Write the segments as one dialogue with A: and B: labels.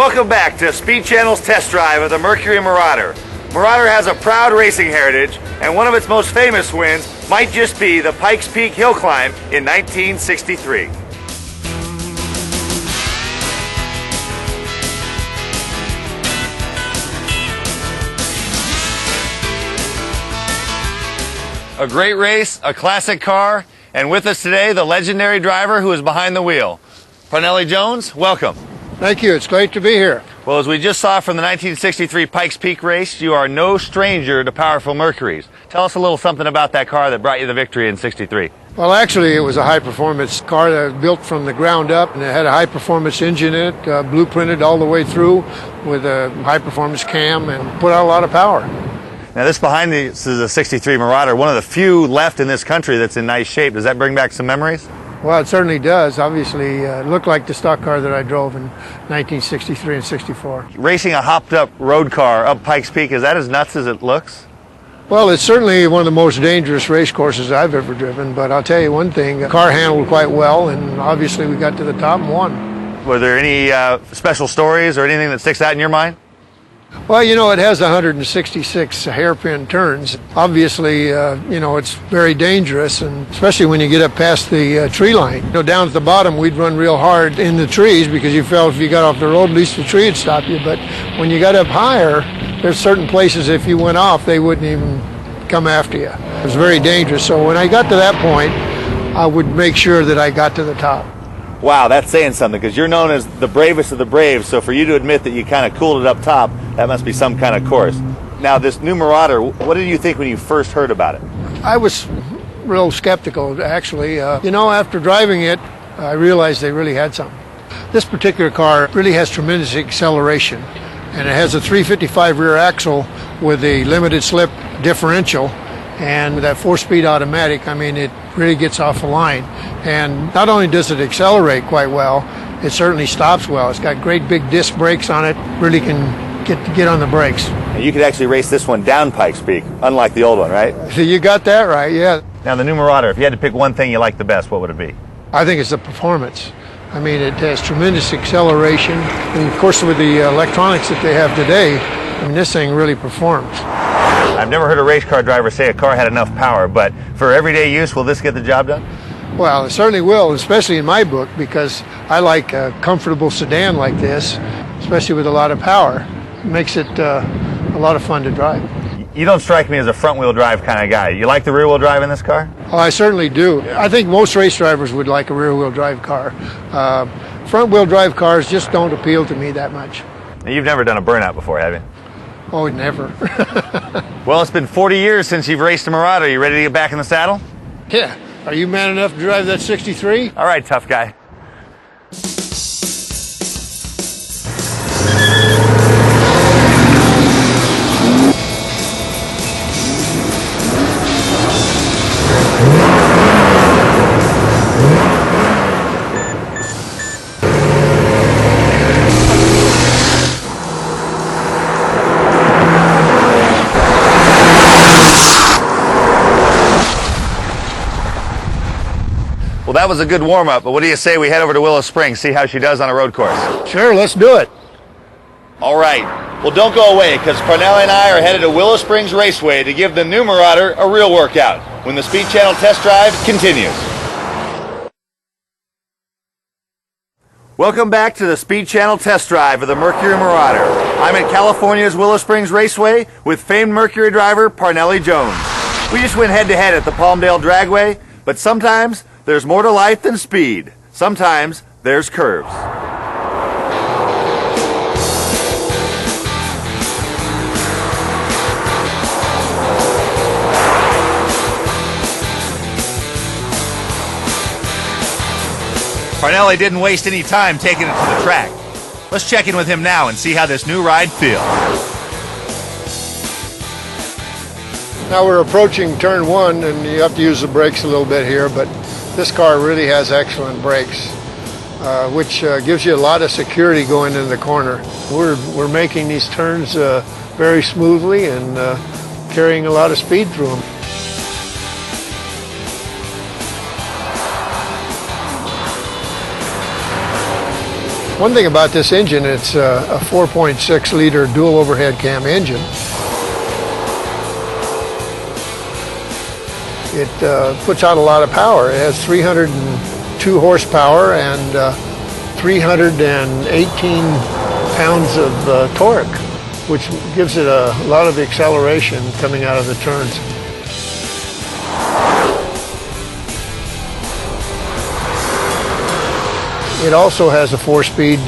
A: Welcome back to Speed Channel's test drive of the Mercury Marauder. Marauder has a proud racing heritage, and one of its most famous wins might just be the Pikes Peak hill climb in 1963. A great race, a classic car, and with us today, the legendary driver who is behind the wheel. Parnelli Jones, welcome.
B: Thank you. It's great to be here.
A: Well, as we just saw from the 1963 Pikes Peak race, you are no stranger to powerful Mercuries. Tell us a little something about that car that brought you the victory in '63.
B: Well, actually, it was a high-performance car that was built from the ground up, and it had a high-performance engine in it, blueprinted all the way through with a high-performance cam, and put out a lot of power.
A: Now, this behind me is a '63 Marauder, one of the few left in this country that's in nice shape. Does that bring back some memories?
B: Well, it certainly does. Obviously, it looked like the stock car that I drove in 1963 and 64.
A: Racing a hopped-up road car up Pikes Peak, is that as nuts as it looks?
B: Well, it's certainly one of the most dangerous race courses I've ever driven, but I'll tell you one thing, the car handled quite well, and obviously we got to the top and won.
A: Were there any special stories or anything that sticks out in your mind?
B: Well, you know, it has 166 hairpin turns. Obviously, you know, it's very dangerous, and especially when you get up past the tree line. You know, down at the bottom, we'd run real hard in the trees because you felt if you got off the road, at least the tree would stop you. But when you got up higher, there's certain places if you went off, they wouldn't even come after you. It was very dangerous. So when I got to that point, I would make sure that I got to the top.
A: Wow, that's saying something, because you're known as the bravest of the brave, so for you to admit that you kind of cooled it up top, that must be some kind of course. Now, this new Marauder, what did you think when you first heard about it?
B: I was real skeptical, actually. You know, after driving it, I realized they really had something. This particular car really has tremendous acceleration, and it has a 355 rear axle with a limited slip differential, and with that 4-speed automatic, I mean, it really gets off the line. And not only does it accelerate quite well, it certainly stops well. It's got great big disc brakes on it, really can get on the brakes.
A: You could actually race this one down Pikes Peak, unlike the old one, right?
B: You got that right, yeah.
A: Now, the new Marauder, if you had to pick one thing you like the best, what would it be?
B: I think it's the performance. I mean, it has tremendous acceleration, and of course with the electronics that they have today, I mean, this thing really performs.
A: I've never heard a race car driver say a car had enough power, but for everyday use, will this get the job done?
B: Well, it certainly will, especially in my book, because I like a comfortable sedan like this, especially with a lot of power. It makes it a lot of fun to drive.
A: You don't strike me as a front-wheel drive kind of guy. You like the rear-wheel drive in this car?
B: Oh, I certainly do. I think most race drivers would like a rear-wheel drive car. Front-wheel drive cars just don't appeal to me that much.
A: Now, you've never done a burnout before, have you?
B: Oh, never.
A: Well, it's been 40 years since you've raced a Marauder. You ready to get back in the saddle?
B: Yeah. Are you man enough to drive that 63?
A: All right, tough guy. Well, that was a good warm-up, but what do you say we head over to Willow Springs, see how she does on a road course?
B: Sure, let's do it.
A: All right. Well, don't go away, because Parnelli and I are headed to Willow Springs Raceway to give the new Marauder a real workout when the Speed Channel test drive continues. Welcome back to the Speed Channel test drive of the Mercury Marauder. I'm at California's Willow Springs Raceway with famed Mercury driver Parnelli Jones. We just went head-to-head at the Palmdale Dragway, but sometimes there's more to life than speed. Sometimes there's curves. Parnelli didn't waste any time taking it to the track. Let's check in with him now and see how this new ride feels.
B: Now we're approaching turn 1, and you have to use the brakes a little bit here, but this car really has excellent brakes, which gives you a lot of security going in the corner. We're making these turns very smoothly and carrying a lot of speed through them. One thing about this engine, it's a 4.6 liter dual overhead cam engine. It puts out a lot of power. It has 302 horsepower and 318 pounds of torque, which gives it a lot of acceleration coming out of the turns. It also has a 4-speed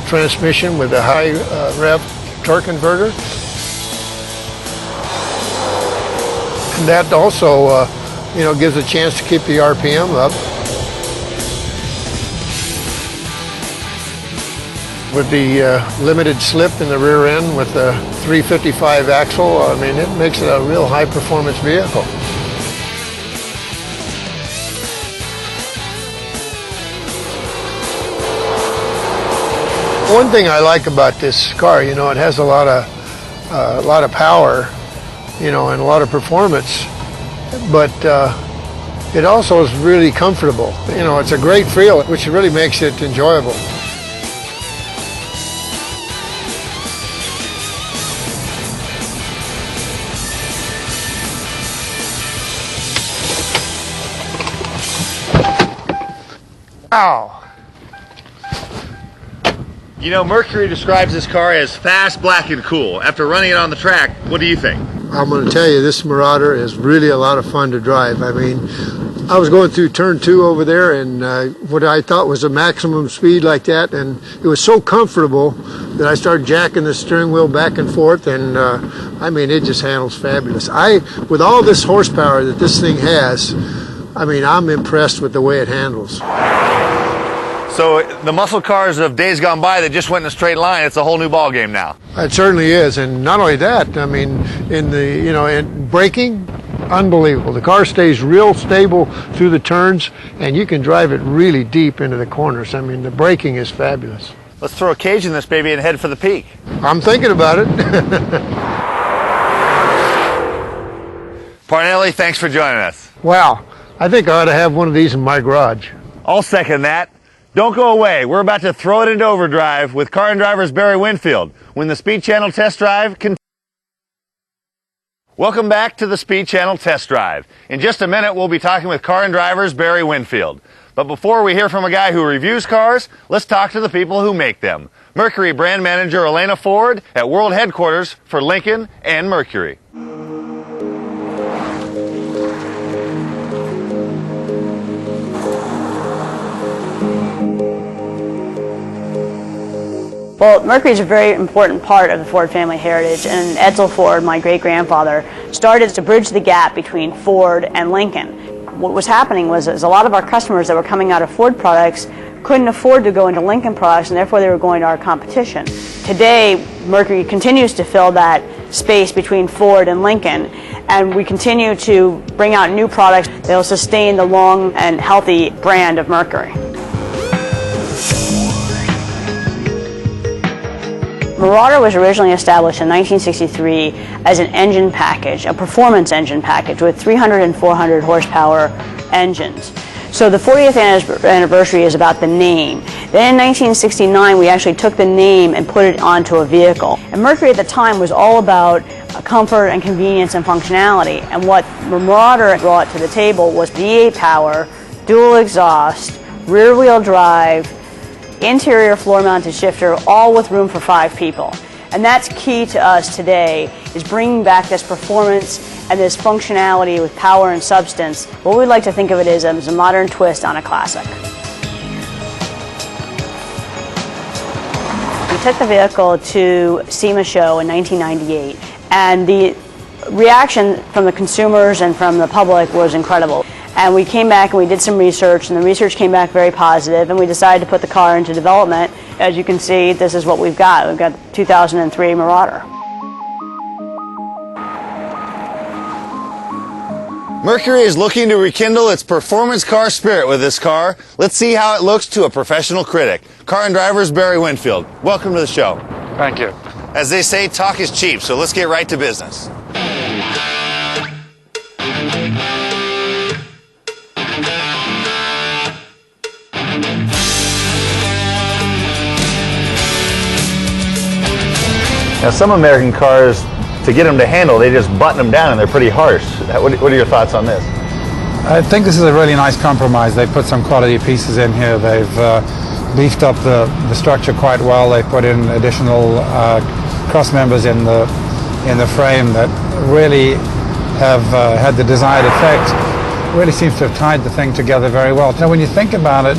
B: transmission with a high rev torque converter. And that also, gives a chance to keep the RPM up. With the limited slip in the rear end with the 355 axle, I mean, it makes it a real high-performance vehicle. One thing I like about this car, it has a lot of power, and a lot of performance, but it also is really comfortable. It's a great feel, which really makes it enjoyable. Ow!
A: Mercury describes this car as fast, black, and cool. After running it on the track, what do you think?
B: I'm going to tell you, this Marauder is really a lot of fun to drive. I mean, I was going through turn 2 over there, and what I thought was a maximum speed like that, and it was so comfortable that I started jacking the steering wheel back and forth, and I mean, it just handles fabulous. With all this horsepower that this thing has, I mean, I'm impressed with the way it handles.
A: So the muscle cars of days gone by that just went in a straight line, it's a whole new ball game now.
B: It certainly is, and not only that, I mean, in braking, unbelievable. The car stays real stable through the turns, and you can drive it really deep into the corners. I mean, the braking is fabulous.
A: Let's throw a cage in this baby and head for the peak.
B: I'm thinking about it.
A: Parnelli, thanks for joining us.
B: Wow, I think I ought to have one of these in my garage.
A: I'll second that. Don't go away. We're about to throw it into overdrive with Car and Driver's Barry Winfield when the Speed Channel Test Drive continues. Welcome back to the Speed Channel Test Drive. In just a minute, we'll be talking with Car and Driver's Barry Winfield. But before we hear from a guy who reviews cars, let's talk to the people who make them. Mercury brand manager Elena Ford at World Headquarters for Lincoln and Mercury.
C: Well, Mercury is a very important part of the Ford family heritage, and Edsel Ford, my great-grandfather, started to bridge the gap between Ford and Lincoln. What was happening was a lot of our customers that were coming out of Ford products couldn't afford to go into Lincoln products, and therefore they were going to our competition. Today, Mercury continues to fill that space between Ford and Lincoln, and we continue to bring out new products that will sustain the long and healthy brand of Mercury. Marauder was originally established in 1963 as an engine package, a performance engine package with 300 and 400 horsepower engines. So the 40th anniversary is about the name. Then in 1969 we actually took the name and put it onto a vehicle. And Mercury at the time was all about comfort and convenience and functionality. And what Marauder brought to the table was V8 power, dual exhaust, rear wheel drive, interior floor-mounted shifter, all with room for 5 people. And that's key to us today, is bringing back this performance and this functionality with power and substance. What we like to think of it as a modern twist on a classic. We took the vehicle to SEMA show in 1998, and the reaction from the consumers and from the public was incredible. And we came back and we did some research, and the research came back very positive, and we decided to put the car into development. As you can see, this is what we've got. We've got the 2003 Marauder.
A: Mercury is looking to rekindle its performance car spirit with this car. Let's see how it looks to a professional critic. Car and Driver's Barry Winfield, welcome to the show.
D: Thank you.
A: As they say, talk is cheap, so let's get right to business. Now, some American cars, to get them to handle, they just button them down and they're pretty harsh. What are your thoughts on this?
D: I think this is a really nice compromise. They put some quality pieces in here. They've beefed up the structure quite well. They put in additional cross members in the frame that really have had the desired effect. Really seems to have tied the thing together very well. Now, when you think about it,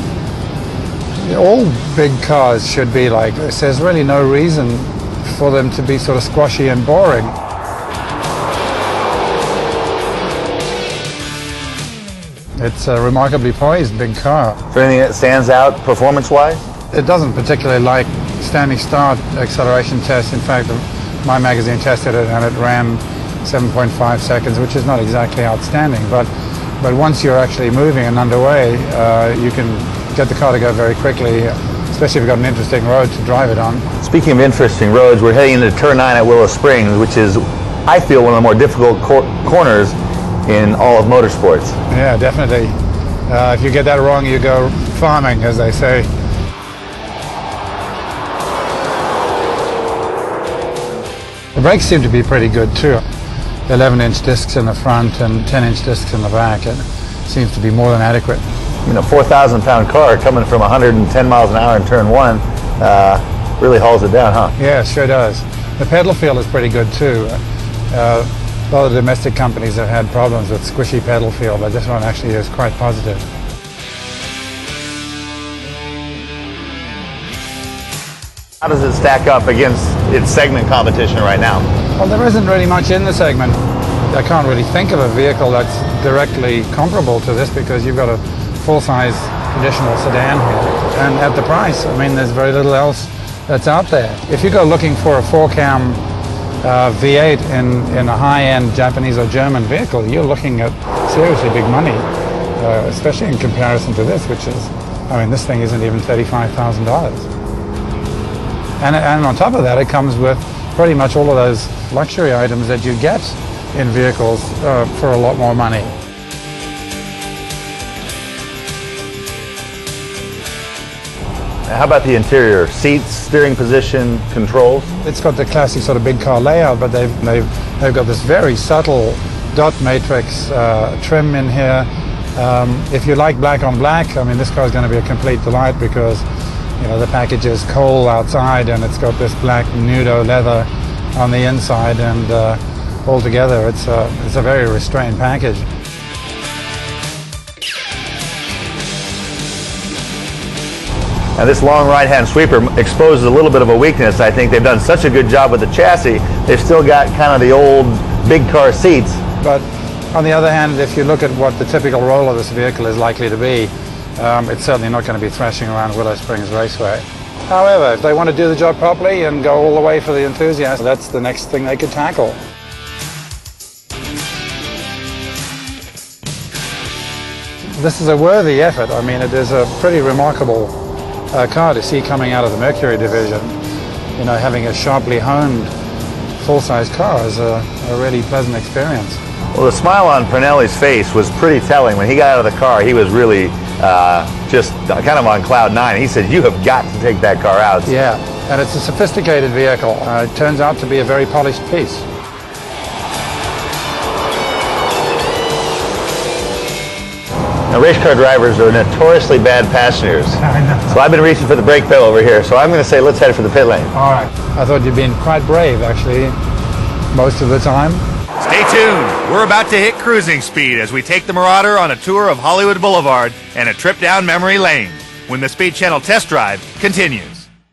D: all big cars should be like this. There's really no reason for them to be sort of squashy and boring. It's a remarkably poised big car.
A: Is there anything that stands out performance-wise?
D: It doesn't particularly like standing start acceleration tests. In fact, my magazine tested it and it ran 7.5 seconds, which is not exactly outstanding. But once you're actually moving and underway, you can get the car to go very quickly, especially if you've got an interesting road to drive it on.
A: Speaking of interesting roads, we're heading into Turn 9 at Willow Springs, which is, I feel, one of the more difficult corners in all of motorsports.
D: Yeah, definitely. If you get that wrong, you go farming, as they say. The brakes seem to be pretty good too. 11-inch discs in the front and 10-inch discs in the back. It seems to be more than adequate.
A: You know, 4,000-pound car coming from 110 miles an hour in Turn 1 really hauls it down, huh?
D: Yeah, it sure does. The pedal feel is pretty good too. A lot of domestic companies have had problems with squishy pedal feel, but this one actually is quite positive.
A: How does it stack up against its segment competition right now?
D: Well, there isn't really much in the segment. I can't really think of a vehicle that's directly comparable to this because you've got a full-size traditional sedan here. And at the price, I mean, there's very little else that's out there. If you go looking for a 4-cam V8 in a high-end Japanese or German vehicle, you're looking at seriously big money, especially in comparison to this, which is, I mean, this thing isn't even $35,000. And on top of that, it comes with pretty much all of those luxury items that you get in vehicles for a lot more money.
A: How about the interior? Seats, steering position, controls?
D: It's got the classic sort of big car layout, but they've got this very subtle dot matrix trim in here. If you like black on black, I mean, this car is going to be a complete delight because, you know, the package is coal outside and it's got this black nudo leather on the inside, and altogether it's a very restrained package.
A: Now, this long right-hand sweeper exposes a little bit of a weakness. I think they've done such a good job with the chassis, they've still got kind of the old big car seats.
D: But on the other hand, if you look at what the typical role of this vehicle is likely to be, it's certainly not going to be thrashing around Willow Springs Raceway. However, if they want to do the job properly and go all the way for the enthusiasts, that's the next thing they could tackle. This is a worthy effort. I mean, it is a pretty remarkable car to see coming out of the Mercury division. You know, having a sharply honed full-size car is a really pleasant experience.
A: Well, the smile on Parnelli's face was pretty telling. When he got out of the car, he was really just kind of on cloud nine. He said, "You have got to take that car out."
D: Yeah, and it's a sophisticated vehicle. It turns out to be a very polished piece.
A: Now, race car drivers are notoriously bad passengers.
D: I know.
A: So I've been reaching for the brake pedal over here. So I'm going to say, let's head for the pit lane.
D: All right. I thought you'd been quite brave, actually, most of the time.
A: Stay tuned. We're about to hit cruising speed as we take the Marauder on a tour of Hollywood Boulevard and a trip down memory lane when the Speed Channel test drive continues.